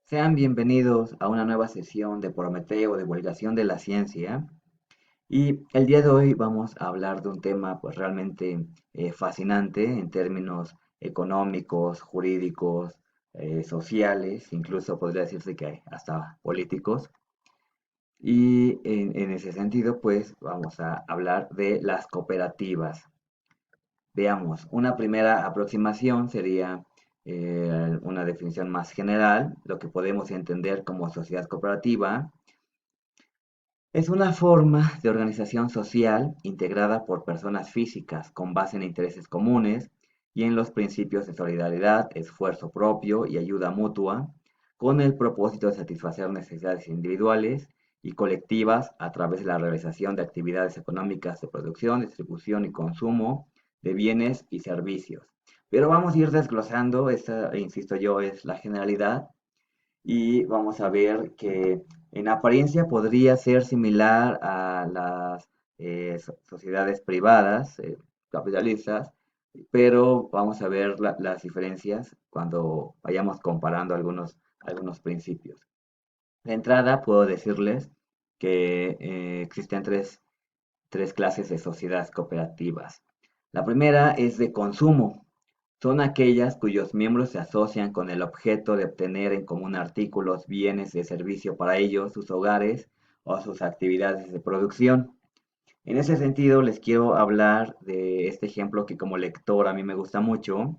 Sean bienvenidos a una nueva sesión de Prometeo, Divulgación de la Ciencia. Y el día de hoy vamos a hablar de un tema pues realmente fascinante en términos económicos, jurídicos, sociales, incluso podría decirse que hasta políticos. Y en ese sentido, pues vamos a hablar de las cooperativas. Veamos, una primera aproximación sería una definición más general, lo que podemos entender como sociedad cooperativa. Es una forma de organización social integrada por personas físicas con base en intereses comunes y en los principios de solidaridad, esfuerzo propio y ayuda mutua, con el propósito de satisfacer necesidades individuales y colectivas a través de la realización de actividades económicas de producción, distribución y consumo de bienes y servicios. Pero vamos a ir desglosando, esta, insisto yo, es la generalidad y vamos a ver que en apariencia podría ser similar a las sociedades privadas, capitalistas, pero vamos a ver las diferencias cuando vayamos comparando algunos principios. De entrada, puedo decirles que existen tres clases de sociedades cooperativas. La primera es de consumo. Son aquellas cuyos miembros se asocian con el objeto de obtener en común artículos, bienes de servicio para ellos, sus hogares o sus actividades de producción. En ese sentido, les quiero hablar de este ejemplo que como lector a mí me gusta mucho,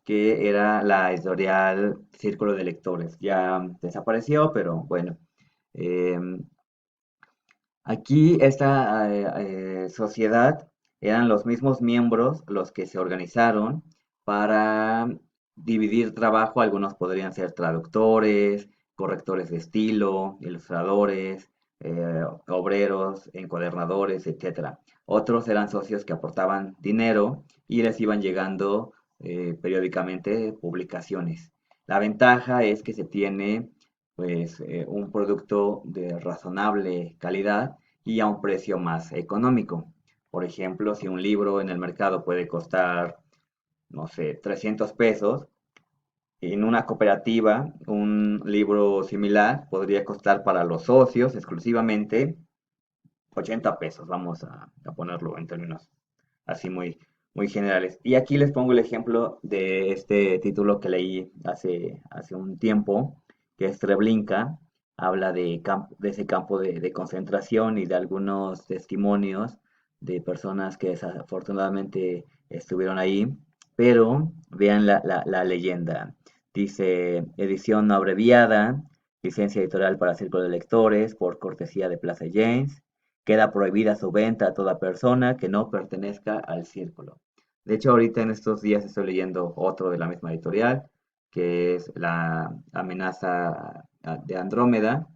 que era la editorial Círculo de Lectores. Ya desapareció, pero bueno. em, Aquí esta sociedad eran los mismos miembros los que se organizaron para dividir trabajo. Algunos podrían ser traductores, correctores de estilo, ilustradores, obreros, encuadernadores, etcétera. Otros eran socios que aportaban dinero y les iban llegando periódicamente publicaciones. La ventaja es que se tiene pues un producto de razonable calidad y a un precio más económico. Por ejemplo, si un libro en el mercado puede costar, no sé, 300 pesos, en una cooperativa un libro similar podría costar para los socios exclusivamente 80 pesos. Vamos a ponerlo en términos así muy generales. Y aquí les pongo el ejemplo de este título que leí hace un tiempo, que es Treblinka. Habla de ese campo de concentración y de algunos testimonios de personas que desafortunadamente estuvieron ahí. Pero vean la leyenda. Dice, edición no abreviada, licencia editorial para círculo de lectores, por cortesía de Plaza James. Queda prohibida su venta a toda persona que no pertenezca al círculo. De hecho, ahorita en estos días estoy leyendo otro de la misma editorial, que es La amenaza de Andrómeda,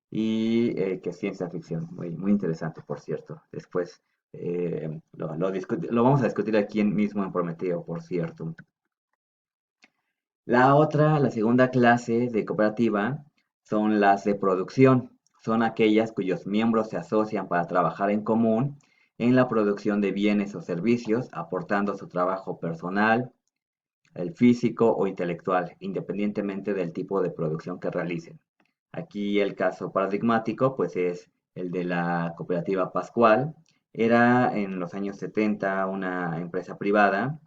y que es ciencia ficción, muy interesante, por cierto. Después lo vamos a discutir aquí mismo en Prometeo, por cierto. La segunda clase de cooperativa son las de producción. Son aquellas cuyos miembros se asocian para trabajar en común en la producción de bienes o servicios, aportando su trabajo personal, el físico o intelectual, independientemente del tipo de producción que realicen. Aquí el caso paradigmático, pues es el de la cooperativa Pascual. Era en los años 70 una empresa privada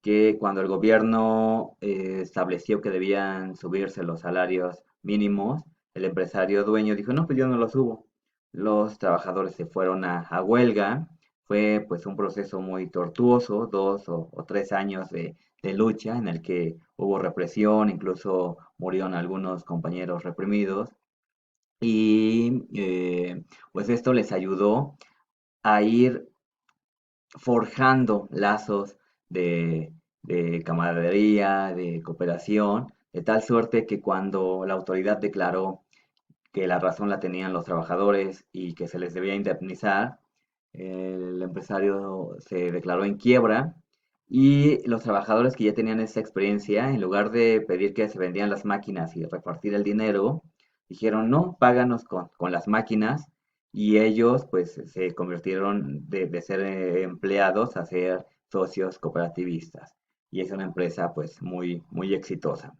que cuando el gobierno estableció que debían subirse los salarios mínimos, el empresario dueño dijo, no, pues yo no los subo. Los trabajadores se fueron a huelga, fue pues un proceso muy tortuoso, 2 o 3 años de lucha en el que hubo represión, incluso murieron algunos compañeros reprimidos y pues esto les ayudó a ir forjando lazos de, de camaradería, de cooperación, de tal suerte que cuando la autoridad declaró que la razón la tenían los trabajadores y que se les debía indemnizar, el empresario se declaró en quiebra y los trabajadores que ya tenían esa experiencia, en lugar de pedir que se vendieran las máquinas y repartir el dinero, dijeron, no, páganos con las máquinas y ellos pues se convirtieron de ser empleados a ser socios cooperativistas y es una empresa pues muy exitosa.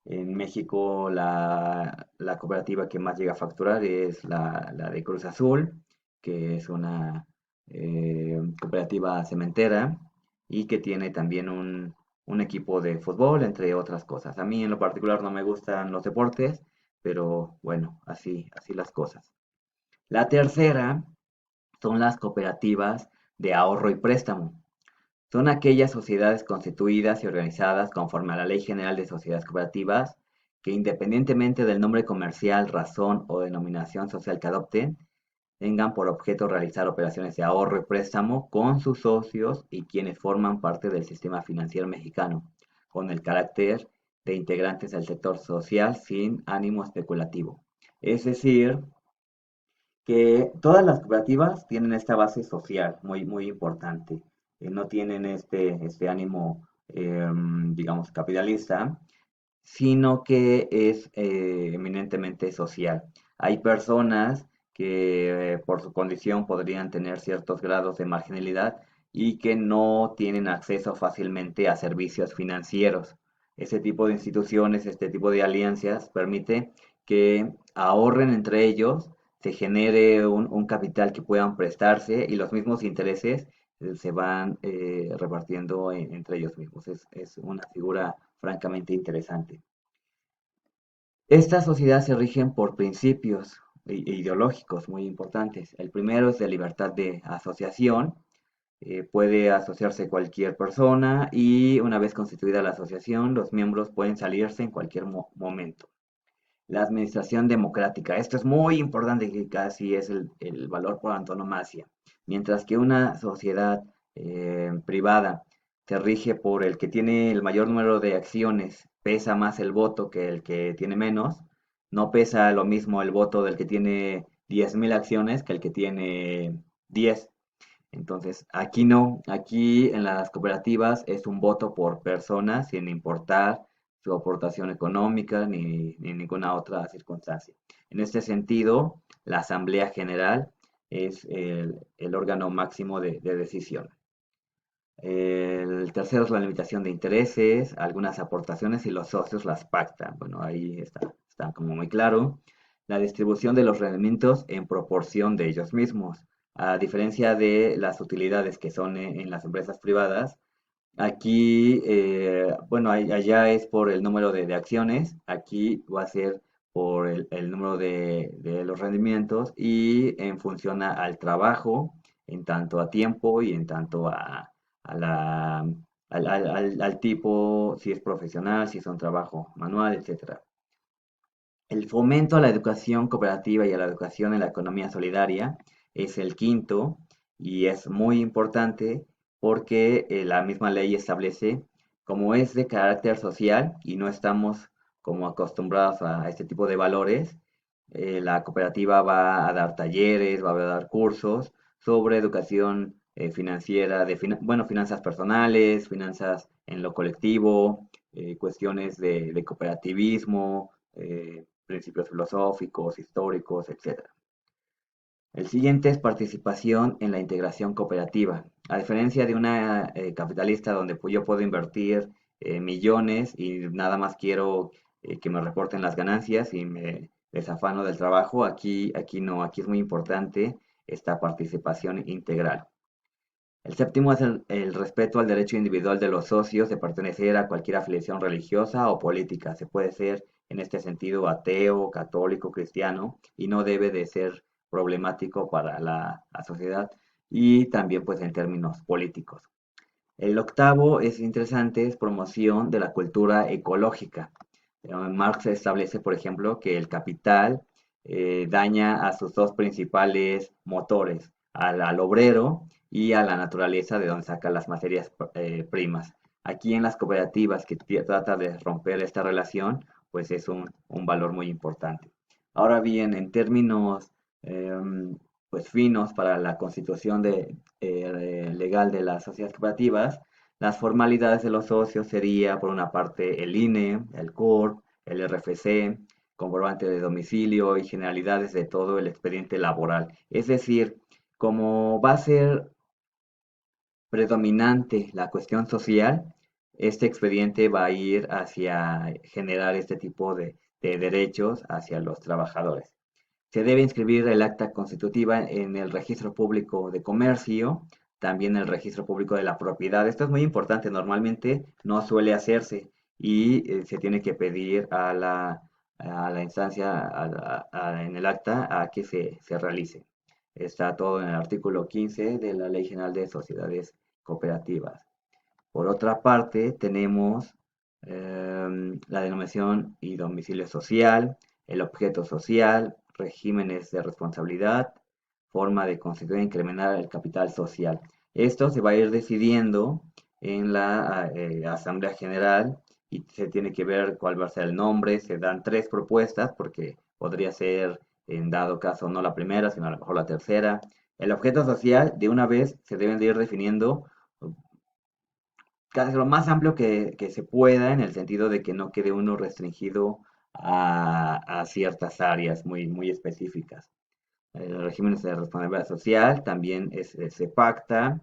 En México la cooperativa que más llega a facturar es la de Cruz Azul, que es una cooperativa cementera y que tiene también un equipo de fútbol, entre otras cosas. A mí en lo particular no me gustan los deportes, pero bueno, así las cosas. La tercera son las cooperativas de ahorro y préstamo. Son aquellas sociedades constituidas y organizadas conforme a la Ley General de Sociedades Cooperativas que, independientemente del nombre comercial, razón o denominación social que adopten, tengan por objeto realizar operaciones de ahorro y préstamo con sus socios y quienes forman parte del sistema financiero mexicano, con el carácter de integrantes del sector social sin ánimo especulativo. Es decir, que todas las cooperativas tienen esta base social muy importante. No tienen este ánimo, digamos, capitalista, sino que es eminentemente social. Hay personas que por su condición podrían tener ciertos grados de marginalidad y que no tienen acceso fácilmente a servicios financieros. Ese tipo de instituciones, este tipo de alianzas permite que ahorren entre ellos, se genere un capital que puedan prestarse y los mismos intereses se van repartiendo entre ellos mismos. Es una figura francamente interesante. Estas sociedades se rigen por principios ideológicos muy importantes. El primero es de libertad de asociación. Puede asociarse cualquier persona y una vez constituida la asociación, los miembros pueden salirse en cualquier momento. La administración democrática. Esto es muy importante, que casi es el valor por antonomasia. Mientras que una sociedad privada se rige por el que tiene el mayor número de acciones, pesa más el voto que el que tiene menos, no pesa lo mismo el voto del que tiene 10.000 acciones que el que tiene 10. Entonces, aquí no, aquí en las cooperativas es un voto por persona sin importar su aportación económica ni ninguna otra circunstancia. En este sentido, la Asamblea General es el órgano máximo de decisión. El tercero es la limitación de intereses, algunas aportaciones y los socios las pactan. Bueno, ahí está como muy claro. La distribución de los rendimientos en proporción de ellos mismos. A diferencia de las utilidades que son en las empresas privadas, aquí, bueno, allá es por el número de acciones, aquí va a ser por el número de los rendimientos y en función al trabajo, en tanto a tiempo y en tanto a la, al tipo, si es profesional, si es un trabajo manual, etcétera. El fomento a la educación cooperativa y a la educación en la economía solidaria es el quinto y es muy importante porque la misma ley establece, como es de carácter social y no estamos como acostumbrados a este tipo de valores, la cooperativa va a dar talleres, va a dar cursos sobre educación financiera, bueno, finanzas personales, finanzas en lo colectivo, cuestiones de cooperativismo, principios filosóficos, históricos, etcétera. El siguiente es participación en la integración cooperativa. A diferencia de una capitalista donde pues, yo puedo invertir millones y nada más quiero que me reporten las ganancias y me desafano del trabajo, aquí no, aquí es muy importante esta participación integral. El séptimo es el respeto al derecho individual de los socios de pertenecer a cualquier afiliación religiosa o política. Se puede ser en este sentido ateo, católico, cristiano y no debe de ser problemático para la sociedad y también pues en términos políticos. El octavo es interesante, es promoción de la cultura ecológica. Marx establece, por ejemplo, que el capital daña a sus dos principales motores, al obrero y a la naturaleza de donde saca las materias primas. Aquí en las cooperativas que trata de romper esta relación, pues es un valor muy importante. Ahora bien, en términos pues finos para la constitución legal de las sociedades cooperativas, las formalidades de los socios sería, por una parte, el INE, el CURP, el RFC, comprobante de domicilio y generalidades de todo el expediente laboral. Es decir, como va a ser predominante la cuestión social, este expediente va a ir hacia generar este tipo de derechos hacia los trabajadores. Se debe inscribir el acta constitutiva en el registro público de comercio, también el registro público de la propiedad. Esto es muy importante, normalmente no suele hacerse y se tiene que pedir a la instancia en el acta a que se realice. Está todo en el artículo 15 de la Ley General de Sociedades Cooperativas. Por otra parte, tenemos la denominación y domicilio social, el objeto social, regímenes de responsabilidad, forma de constituir e incrementar el capital social. Esto se va a ir decidiendo en la Asamblea General y se tiene que ver cuál va a ser el nombre. Se dan tres propuestas porque podría ser en dado caso no la primera, sino a lo mejor la tercera. El objeto social de una vez se deben de ir definiendo casi lo más amplio que se pueda, en el sentido de que no quede uno restringido a ciertas áreas muy específicas. El régimen de responsabilidad social también se pacta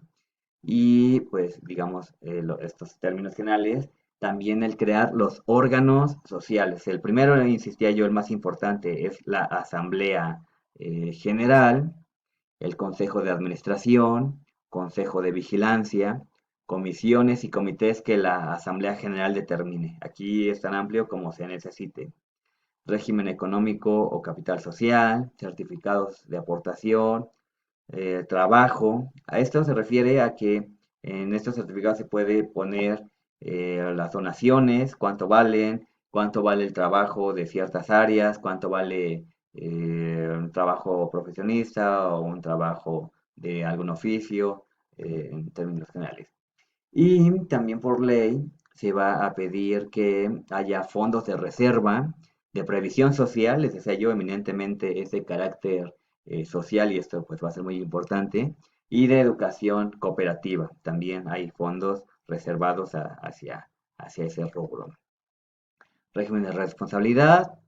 y pues digamos estos términos generales, también el crear los órganos sociales. El primero, insistía yo, el más importante es la Asamblea General, el Consejo de Administración, Consejo de Vigilancia, comisiones y comités que la Asamblea General determine. Aquí es tan amplio como se necesite. Régimen económico o capital social, certificados de aportación, trabajo. A esto se refiere a que en estos certificados se puede poner las donaciones, cuánto vale el trabajo de ciertas áreas, cuánto vale un trabajo profesionista o un trabajo de algún oficio, en términos generales. Y también por ley se va a pedir que haya fondos de reserva, de previsión social, les decía yo, eminentemente ese carácter social, y esto pues va a ser muy importante, y de educación cooperativa. También hay fondos reservados hacia ese rubro. Régimen de responsabilidad,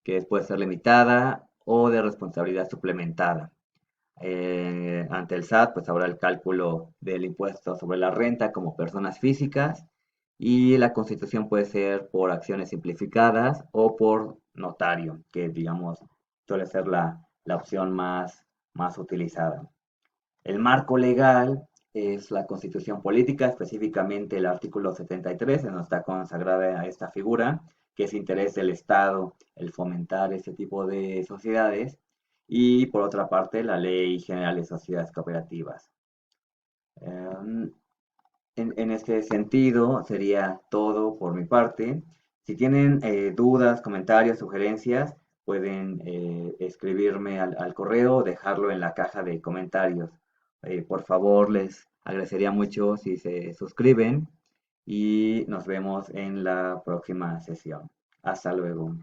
que puede ser limitada o de responsabilidad suplementada. Ante el SAT, pues habrá el cálculo del impuesto sobre la renta como personas físicas, y la constitución puede ser por acciones simplificadas o por notario, que digamos suele ser la opción más utilizada. El marco legal es la constitución política, específicamente el artículo 73, en donde está consagrada esta figura, que es interés del Estado el fomentar este tipo de sociedades, y por otra parte la Ley General de Sociedades Cooperativas. Em, en este sentido sería todo por mi parte. Si tienen dudas, comentarios, sugerencias, pueden escribirme al correo o dejarlo en la caja de comentarios. Por favor, les agradecería mucho si se suscriben y nos vemos en la próxima sesión. Hasta luego.